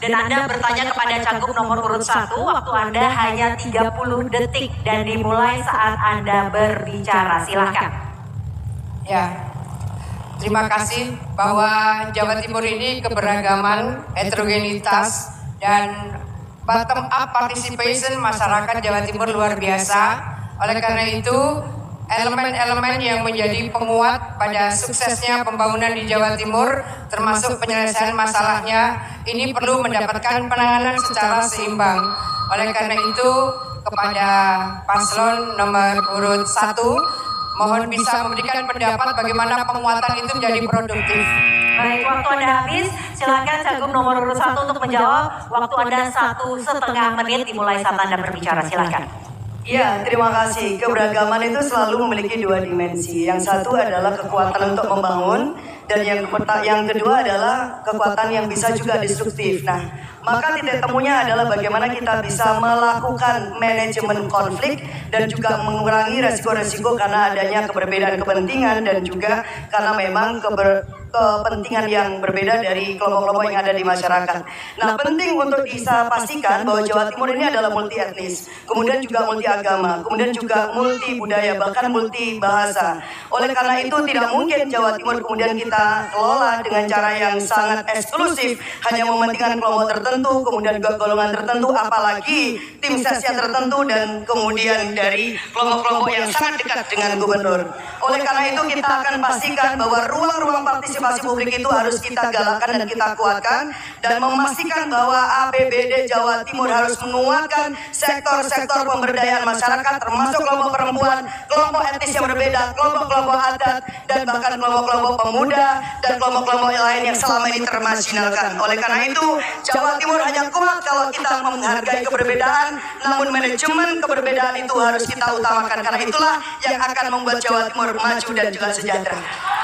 dan Anda bertanya kepada cagup nomor urut 1, waktu Anda hanya 30 detik dan dimulai saat Anda berbicara. Silahkan. Ya, terima kasih bahwa Jawa Timur ini keberagaman, heterogenitas, dan bottom up participation masyarakat Jawa Timur luar biasa. Oleh karena itu, elemen-elemen yang menjadi penguat pada suksesnya pembangunan di Jawa Timur, termasuk penyelesaian masalahnya, ini perlu mendapatkan penanganan secara seimbang. Oleh karena itu, kepada paslon nomor urut 1, mohon bisa memberikan pendapat bagaimana penguatan itu menjadi produktif. Baik, waktu Anda habis. Silakan cagup nomor urut 1 untuk menjawab. Waktu Anda 1,5 menit dimulai saat Anda berbicara. Silakan. Ya, terima kasih. Keberagaman itu selalu memiliki dua dimensi. Yang satu adalah kekuatan untuk membangun, dan yang kedua adalah kekuatan yang bisa juga destruktif. Nah, maka titik temunya adalah bagaimana kita bisa melakukan manajemen konflik dan juga mengurangi resiko-resiko karena adanya keberbedaan kepentingan dan juga karena memang kepentingan yang berbeda dari kelompok-kelompok yang ada di masyarakat. Nah, penting untuk bisa pastikan bahwa Jawa Timur ini adalah multi etnis, kemudian juga multi agama, kemudian juga multi budaya, bahkan multi bahasa. Oleh karena itu tidak mungkin Jawa Timur kemudian kita kelola dengan cara yang sangat eksklusif, hanya mementingkan kelompok tertentu, kemudian juga golongan tertentu, apalagi tim sesnya tertentu, dan kemudian dari kelompok-kelompok yang sangat dekat dengan gubernur. Oleh karena itu kita akan pastikan bahwa ruang-ruang partisipasi publik itu harus kita galakkan dan kita kuatkan, dan memastikan bahwa APBD Jawa Timur harus menguatkan sektor-sektor pemberdayaan masyarakat, termasuk kelompok perempuan, kelompok etnis yang berbeda, kelompok-kelompok adat, dan bahkan kelompok-kelompok pemuda dan kelompok-kelompok lain yang selama ini termarginalkan. Oleh karena itu Jawa Timur hanya kuat kalau kita menghargai keberbedaan, namun manajemen keberbedaan itu harus kita utamakan, karena itulah yang akan membuat Jawa Timur maju dan juga sejahtera.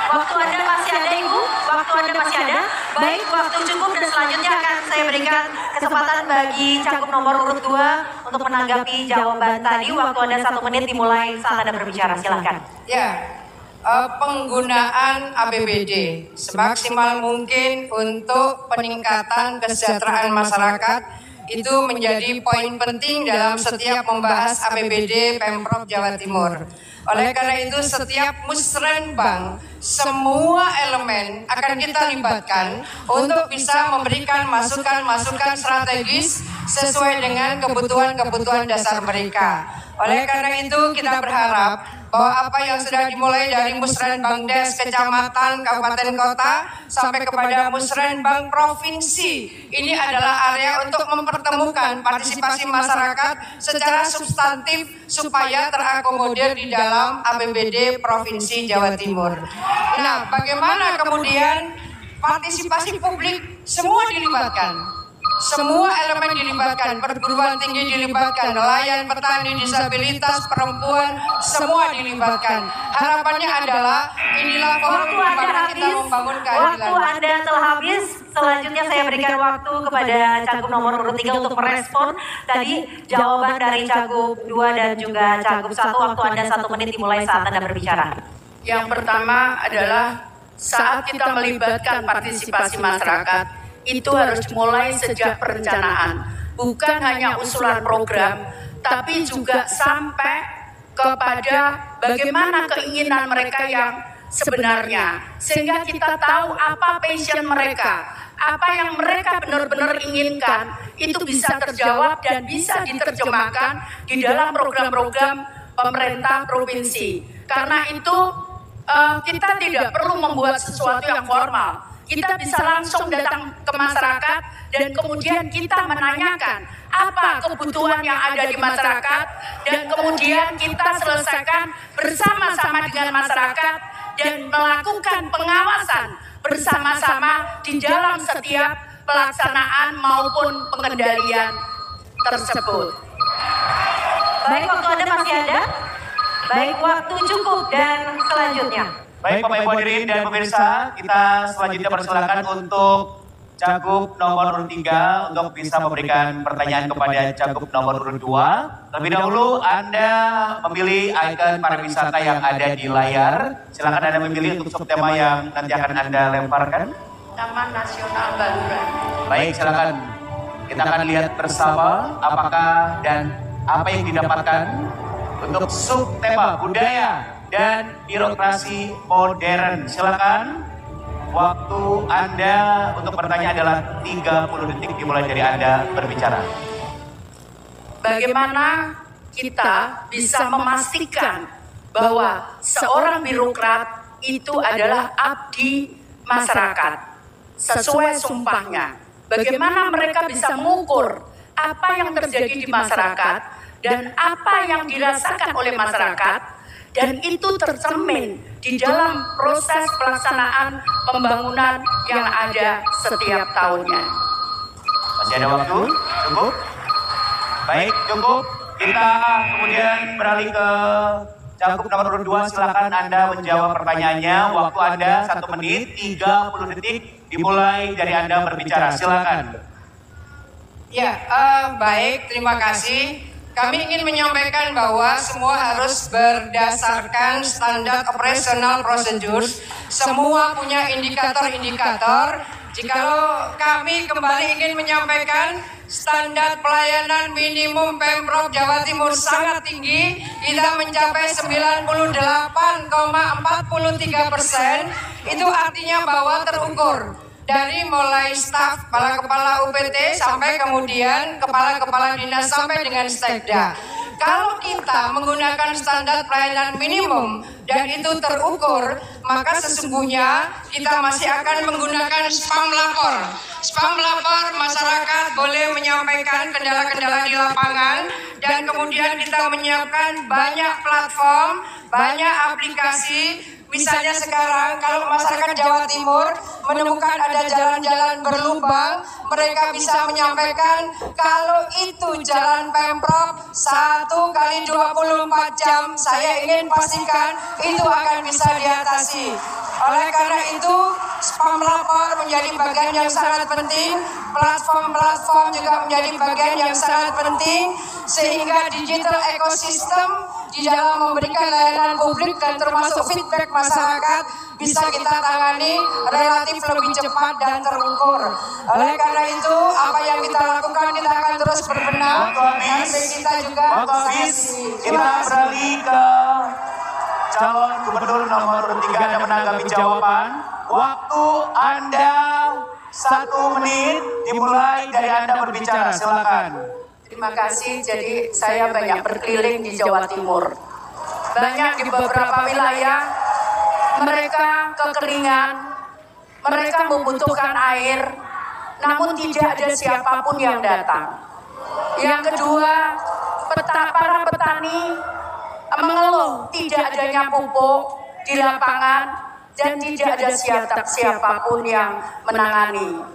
Waktu Anda masih ada, Ibu. Waktu Anda masih ada. Baik, waktu cukup, dan selanjutnya akan saya berikan kesempatan bagi cagup nomor urut 2 untuk menanggapi jawaban tadi. Waktu Anda 1 menit dimulai saat Anda berbicara. Silakan. Ya, penggunaan APBD semaksimal mungkin untuk peningkatan kesejahteraan masyarakat itu menjadi poin penting dalam setiap membahas APBD Pemprov Jawa Timur. Oleh karena itu setiap musrenbang, semua elemen akan kita libatkan untuk bisa memberikan masukan-masukan strategis sesuai dengan kebutuhan-kebutuhan dasar mereka. Oleh karena itu kita berharap bahwa apa yang sudah dimulai dari musrenbang des, kecamatan, kabupaten, kota, sampai kepada musrenbang provinsi, ini adalah area untuk mempertemukan partisipasi masyarakat secara substantif supaya terakomodir di dalam APBD Provinsi Jawa Timur. Nah, bagaimana kemudian partisipasi publik semua dilibatkan? Semua elemen dilibatkan, perguruan tinggi dilibatkan, nelayan, petani, disabilitas, perempuan, semua dilibatkan. Harapannya adalah inilah forum di mana kita membangun keadilan. Waktu Anda telah habis. Selanjutnya saya berikan waktu kepada cagup nomor urut 3 untuk merespon tadi jawaban dari cagup 2 dan juga cagup 1. Waktu Anda 1 menit dimulai saat Anda berbicara. Yang pertama adalah saat kita melibatkan partisipasi masyarakat, itu harus mulai sejak perencanaan, bukan hanya usulan program, tapi juga sampai kepada bagaimana keinginan mereka yang sebenarnya, sehingga kita tahu apa passion mereka, apa yang mereka benar-benar inginkan, itu bisa terjawab dan bisa diterjemahkan di dalam program-program pemerintah provinsi. Karena itu kita tidak perlu membuat sesuatu yang formal. Kita bisa langsung datang ke masyarakat dan kemudian kita menanyakan apa kebutuhan yang ada di masyarakat, dan kemudian kita selesaikan bersama-sama dengan masyarakat dan melakukan pengawasan bersama-sama di dalam setiap pelaksanaan maupun pengendalian tersebut. Baik, waktu Anda masih ada? Baik, waktu cukup, dan selanjutnya. Baik Bapak Ibu hadirin dan pemirsa, kita selanjutnya persilakan untuk cagup nomor urut 3 untuk bisa memberikan pertanyaan kepada cagup nomor urut 2. Terlebih dahulu Anda memilih ikon pariwisata yang ada di layar. Silakan Anda memilih untuk subtema yang nanti akan Anda lemparkan. Taman Nasional Baluran. Baik, silakan kita akan lihat bersama apakah dan apa yang didapatkan untuk subtema budaya dan birokrasi modern. Silakan, waktu Anda untuk bertanya adalah 30 detik dimulai dari Anda berbicara. Bagaimana kita bisa memastikan bahwa seorang birokrat itu adalah abdi masyarakat sesuai sumpahnya? Bagaimana mereka bisa mengukur apa yang terjadi di masyarakat dan apa yang dirasakan oleh masyarakat, dan itu tercermin di dalam proses pelaksanaan pembangunan yang ada setiap tahunnya. Masih ada waktu? Cukup? Baik, cukup. Kita kemudian beralih ke cagup nomor urut 2. Silakan Anda menjawab pertanyaannya. Waktu Anda 1 menit 30 detik dimulai dari Anda berbicara. Silakan. Ya, baik, terima kasih. Kami ingin menyampaikan bahwa semua harus berdasarkan standar operational procedures. Semua punya indikator-indikator. Jikalau kami kembali ingin menyampaikan standar pelayanan minimum Pemprov Jawa Timur sangat tinggi, kita mencapai 98,43%. Itu artinya bahwa terukur. Dari mulai staf, kepala-kepala UPT sampai kemudian kepala-kepala dinas sampai dengan sekda. Kalau kita menggunakan standar pelayanan minimum dan itu terukur, maka sesungguhnya kita masih akan menggunakan spam lapor. Spam lapor, masyarakat boleh menyampaikan kendala-kendala di lapangan, dan kemudian kita menyiapkan banyak platform, banyak aplikasi. Misalnya sekarang kalau masyarakat Jawa Timur menemukan ada jalan-jalan berlubang, mereka bisa menyampaikan kalau itu jalan Pemprov 1 kali 24 jam, saya ingin pastikan itu akan bisa diatasi. Oleh karena itu, spam lapor menjadi bagian yang sangat penting, platform-platform juga menjadi bagian yang sangat penting, sehingga digital ekosistem di dalam memberikan layanan publik dan termasuk feedback masyarakat bisa kita tangani relatif lebih cepat dan terukur. Oleh karena itu, apa yang kita lakukan, kita akan terus berbenah. Dan kita juga kita beralih ke calon gubernur nomor 3 dan menanggapi jawaban. Waktu Anda 1 menit dimulai dari Anda berbicara. Silakan. Terima kasih. Jadi saya banyak berkeliling di Jawa Timur. Banyak di beberapa wilayah mereka kekeringan, mereka membutuhkan air, namun tidak ada siapapun yang datang. Yang kedua, para petani mengeluh tidak adanya pupuk di lapangan dan tidak ada siapapun yang menangani.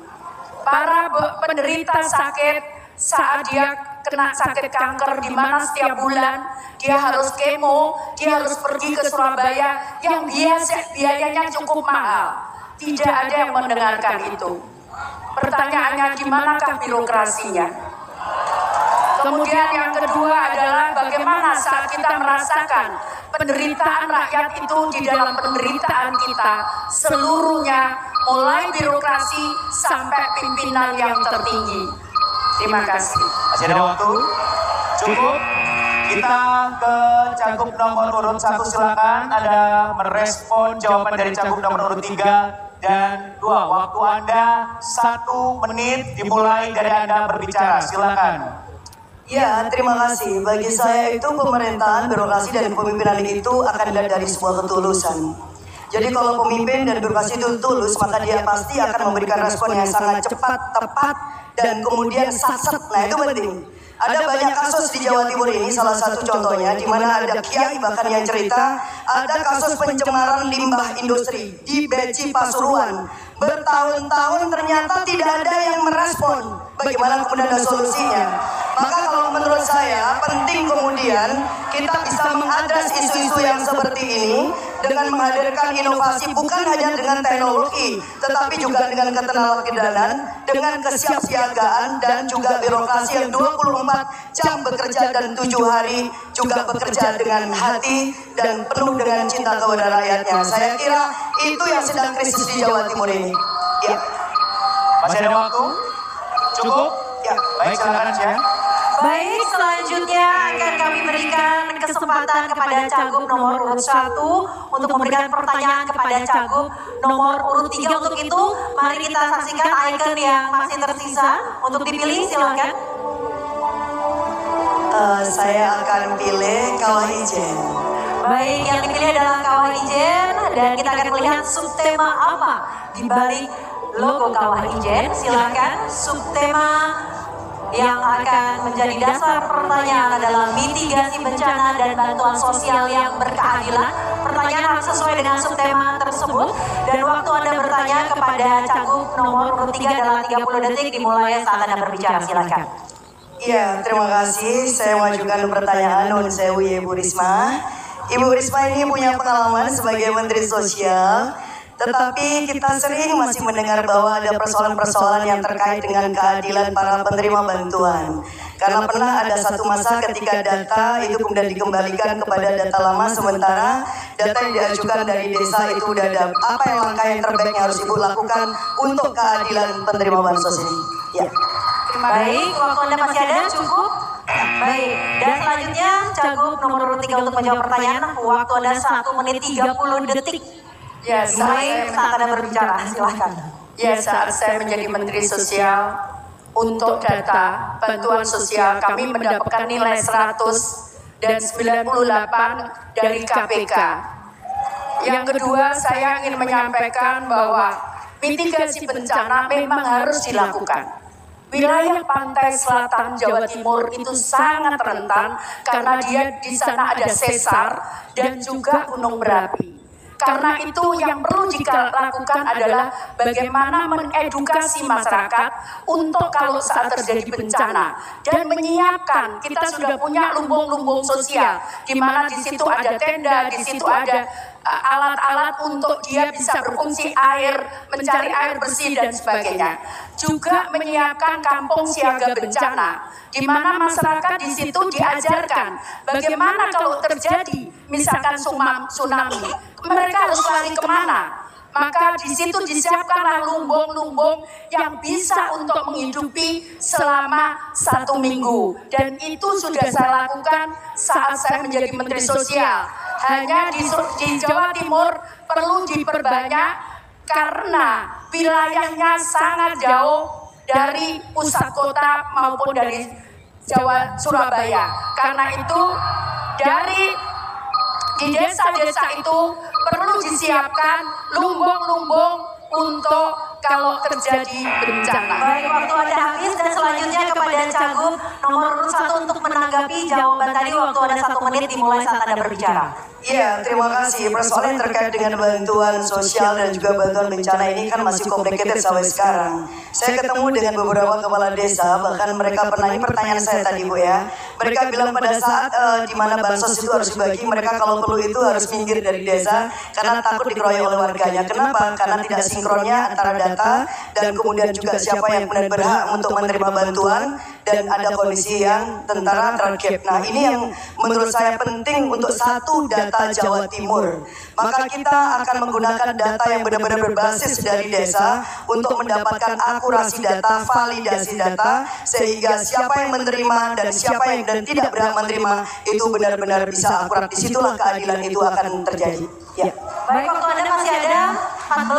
Para penderita sakit saat dia kena sakit kanker, di mana setiap bulan dia harus kemo, dia harus pergi ke Surabaya yang biayanya cukup mahal. Tidak ada yang mendengarkan itu. Pertanyaannya, di manakah birokrasinya? Kemudian yang kedua adalah bagaimana saat kita merasakan penderitaan rakyat itu di dalam penderitaan kita seluruhnya, mulai birokrasi sampai pimpinan yang tertinggi. Terima kasih. Masih ada waktu? Cukup? Kita ke cagup nomor urut 1. Silakan Anda merespon jawaban dari cagup nomor urut 3 dan 2. Waktu Anda 1 menit dimulai dari Anda berbicara. Silakan. Ya, terima kasih. Bagi saya itu pemerintahan, birokrasi, dan kepemimpinan itu akan dilihat dari sebuah ketulusan. Jadi kalau pemimpin dan birokrasi itu tulus, maka dia pasti akan memberikan respon yang sangat cepat, tepat, dan kemudian satset. Nah, itu penting. Ada banyak kasus di Jawa Timur ini, salah satu contohnya di mana ada kiai bahkan yang cerita ada kasus pencemaran limbah industri di Beci Pasuruan. Bertahun-tahun ternyata tidak ada yang merespon bagaimana kemudian ada solusinya. Maka kalau menurut saya penting kemudian kita bisa mengadres isu-isu yang seperti ini dengan menghadirkan inovasi bukan hanya dengan teknologi, tetapi juga dengan ketenagaan, dengan kesiapsiagaan, dan juga birokrasi yang 24 jam bekerja dan 7 hari juga bekerja dengan hati dan penuh dengan cinta kepada rakyatnya. Saya kira itu yang sedang krisis di Jawa Timur ini. Ya. Masih ada waktu? Cukup? Ya. Baik, silakan ya. Baik, selanjutnya akan kami berikan kesempatan kepada Cagup nomor urut 1 untuk memberikan pertanyaan kepada Cagup nomor urut 3. Untuk itu, mari kita saksikan icon yang masih tersisa untuk dipilih, silakan. Saya akan pilih Kawah Ijen. Baik, yang dipilih adalah Kawah Ijen dan kita akan melihat subtema apa di balik logo Kawah Ijen. Silakan, subtema yang akan menjadi dasar pertanyaan adalah mitigasi bencana dan bantuan sosial yang berkeadilan. Pertanyaan harus sesuai dengan subtema tersebut dan waktu Anda bertanya kepada Cagup nomor urut 3 adalah 30 detik dimulai saat Anda berbicara. Silakan. Iya, terima kasih. Saya mengajukan pertanyaan Nun Sewu Ibu Risma. Ibu Risma ini punya pengalaman sebagai Menteri Sosial, tetapi kita sering masih mendengar bahwa ada persoalan-persoalan yang terkait dengan keadilan para penerima bantuan. Karena pernah ada satu masa ketika data itu kemudian dikembalikan kepada data lama, sementara data yang diajukan dari desa itu sudah ada. Apa yang langkah yang terbaik yang harus Ibu lakukan untuk keadilan penerima bansos ini? Ya. Baik, waktu Anda masih ada, cukup. Baik, dan selanjutnya Cagup nomor urut 3 untuk menjawab pertanyaan. Waktu Anda 1 menit 30 detik. Ya, Mulai saat Anda berbicara, silakan. Ya, saat saya menjadi Menteri Sosial, untuk data bantuan sosial kami mendapatkan nilai 100 dan 98 dari KPK. Yang kedua, saya ingin menyampaikan bahwa mitigasi bencana memang harus dilakukan. Wilayah pantai selatan Jawa Timur itu sangat rentan karena dia di sana ada sesar dan juga gunung berapi. Karena itu yang perlu dilakukan adalah bagaimana mengedukasi masyarakat untuk kalau saat terjadi bencana dan menyiapkan. Kita sudah punya lumbung-lumbung sosial di mana di situ ada tenda, di situ ada alat-alat untuk dia bisa berfungsi air, mencari air bersih dan sebagainya. Juga menyiapkan kampung siaga bencana di mana masyarakat di situ diajarkan bagaimana kalau terjadi misalkan tsunami, mereka harus lari kemana. Maka di situ disiapkanlah lumbung-lumbung yang bisa untuk menghidupi selama 1 minggu. Dan itu sudah saya lakukan saat saya menjadi Menteri Sosial. Hanya di Jawa Timur perlu diperbanyak karena wilayahnya sangat jauh dari pusat kota maupun dari Surabaya. Karena itu di desa-desa itu perlu disiapkan lumbung-lumbung untuk kalau terjadi bencana. Baik, waktu Anda habis dan selanjutnya kepada Cagup nomor urut 1 untuk menanggapi jawaban tadi. Waktu Anda 1 menit dimulai saat Anda berbicara. Iya, terima kasih. Persoalan terkait dengan bantuan sosial dan juga bantuan bencana ini kan masih complicated sampai sekarang. Saya ketemu dengan beberapa kepala desa, bahkan mereka pernah, ini pertanyaan saya tadi Bu ya. Mereka bilang pada saat di mana bansos itu harus dibagi, mereka kalau perlu itu harus minggir dari desa karena takut dikeroyok oleh warganya. Kenapa? Karena tidak sinkronnya antara data dan kemudian juga siapa yang benar berhak untuk menerima bantuan dan ada kondisi yang tentara tergap. Nah, ini yang menurut saya penting untuk satu data Jawa Timur. Maka kita akan menggunakan data yang benar-benar berbasis dari desa untuk mendapatkan akurasi data, validasi data, sehingga siapa yang menerima dan siapa yang dan tidak berhak menerima itu benar-benar bisa akurat. Disitulah keadilan itu akan terjadi. Ya. Baik, waktu Anda masih ada 14